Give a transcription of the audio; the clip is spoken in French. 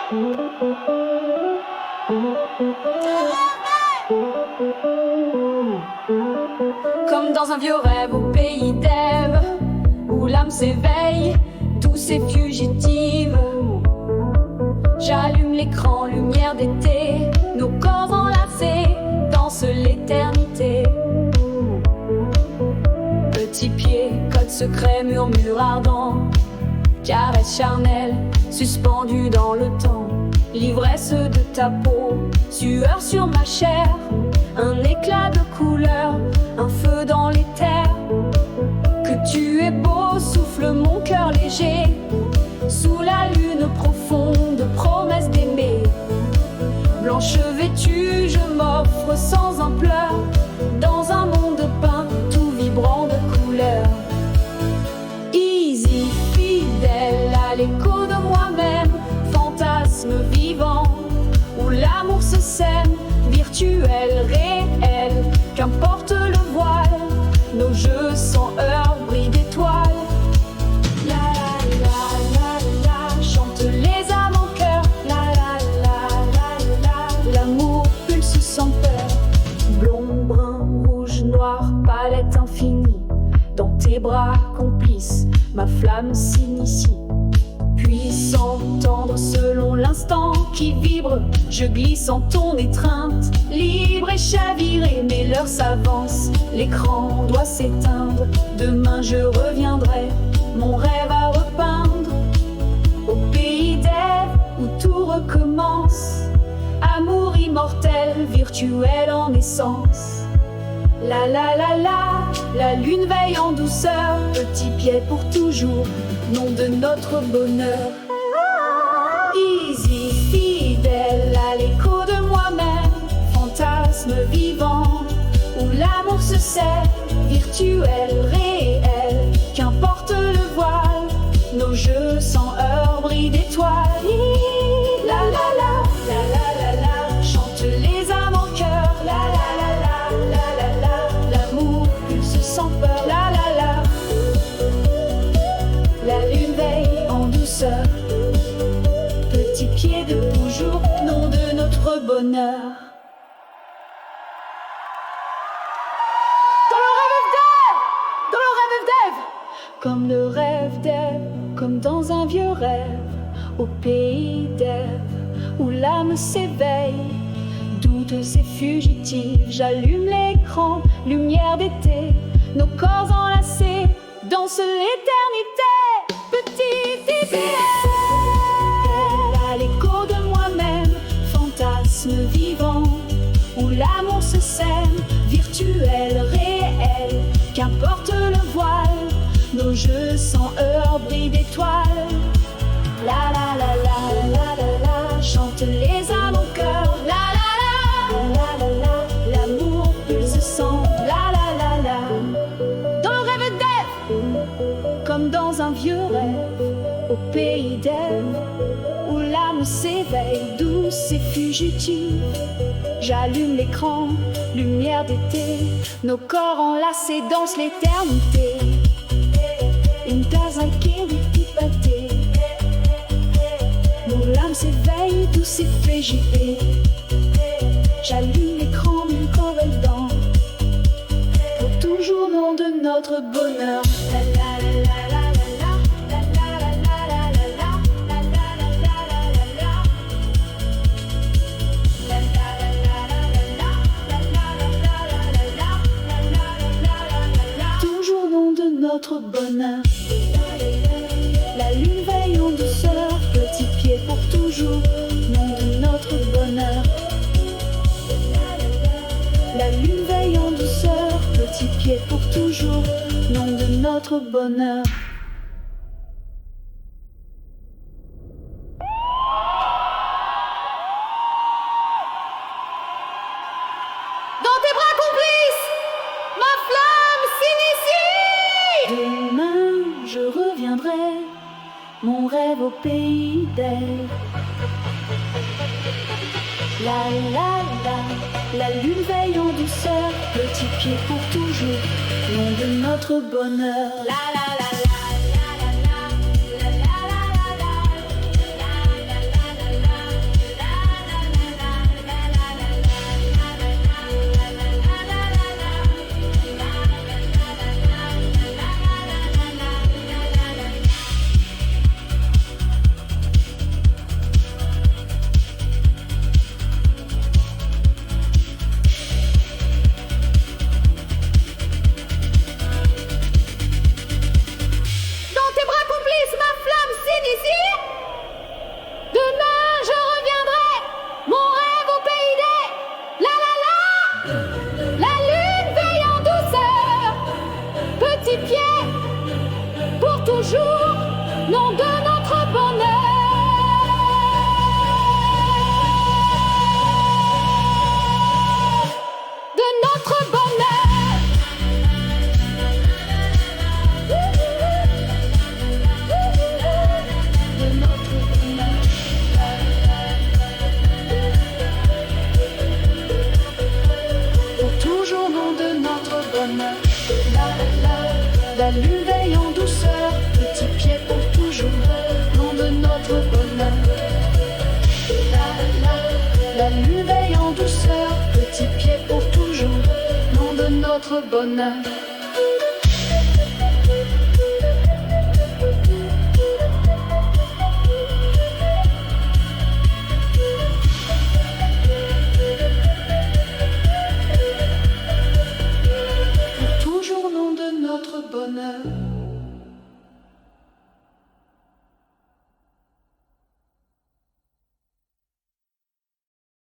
Comme dans un vieux rêve au pays d'Ève, où l'âme s'éveille, douce et fugitive. J'allume l'écran, lumière d'été, nos corps enlacés dansent l'éternité. Petit pied, code secret, murmure ardent, caresse charnelle, suspendue dans le temps. L'ivresse de ta peau, sueur sur ma chair, un éclat de couleur, un feu dans les terres. Que tu es beau, souffle mon cœur léger, sous la lune profonde, promesse d'aimer. Blanche vêtue, je m'offre sans un pleur, dans un monde peint, tout vibrant de couleurs. Easy, fidèle à l'écho de moi-même, fantasme vivant, où l'amour se sème, virtuel, réel, qu'importe le voile, nos jeux sans heurts brillent d'étoiles. La la la la la, chante les âmes en chœur. La la la la la, l'amour pulse sans peur. Blond, brun, rouge, noir, palette infinie, dans tes bras complices, ma flamme s'initie. Puissant, tendre selon l'instant qui vibre, je glisse en ton étreinte, libre et chaviré, mais l'heure s'avance, l'écran doit s'éteindre. Demain je reviendrai, mon rêve à repeindre, au pays d'Ève où tout recommence. Amour immortel, virtuel en essence. La la la la lune veille en douceur, petit pied pour toujours, nom de notre bonheur. Easy, fidèle à l'écho de moi-même, fantasme vivant, où l'amour se sait, virtuel, réel, qu'importe le voile, nos jeux sans heurts brillent d'étoiles. La la la, la la la la, chante les âmes en chœur. La la la la, la la la, l'amour pulse sans peur. La la la, la lune veille en douceur, petit pied de toujours, nom de notre bonheur. Comme le rêve d'Ève, comme dans un vieux rêve, au pays d'Ève, où l'âme s'éveille, doutes et fugitive, j'allume l'écran, lumière d'été, nos corps enlacés dansent l'éternité. Petite idéal, à l'écho de moi-même, fantasme vivant, où l'amour se sème, virtuel, réel, qu'importe le voile, nos jeux sans heurts brillent d'étoiles. La la la la la la la, chante les âmes au cœur. La la la la la, l'amour pulse sans. La la la la, dans le rêve d'Ève, comme dans un vieux rêve, au pays d'Ève, où l'âme s'éveille, douce et fugitive. J'allume l'écran, lumière d'été, nos corps enlacés dansent l'éternité. Une tasse qui pâté, mon âme s'éveille, douce et fugitive. J'allume l'écran, mon corps est dedans, pour toujours nom de notre bonheur. La la la la la la, la la la la la, la la la la la la, la la la la la, toujours nom de notre bonheur. La lune veille en douceur, petit pied pour toujours, nom de notre bonheur. La lune veille en douceur, petit pied pour toujours, nom de notre bonheur. Dans tes bras complices, ma flamme s'initie. Demain je reviendrai, mon rêve au pays d'Ève. La la la, la lune veille en douceur, petit pied pour toujours, nom de notre bonheur. La la la la, la la la, la la la la, la la la la. La lune veille en douceur, petit pied pour toujours, nom de notre bonheur. La lune veille en douceur, petit pied pour toujours, nom de notre bonheur. Pour toujours, nom de notre bonheur.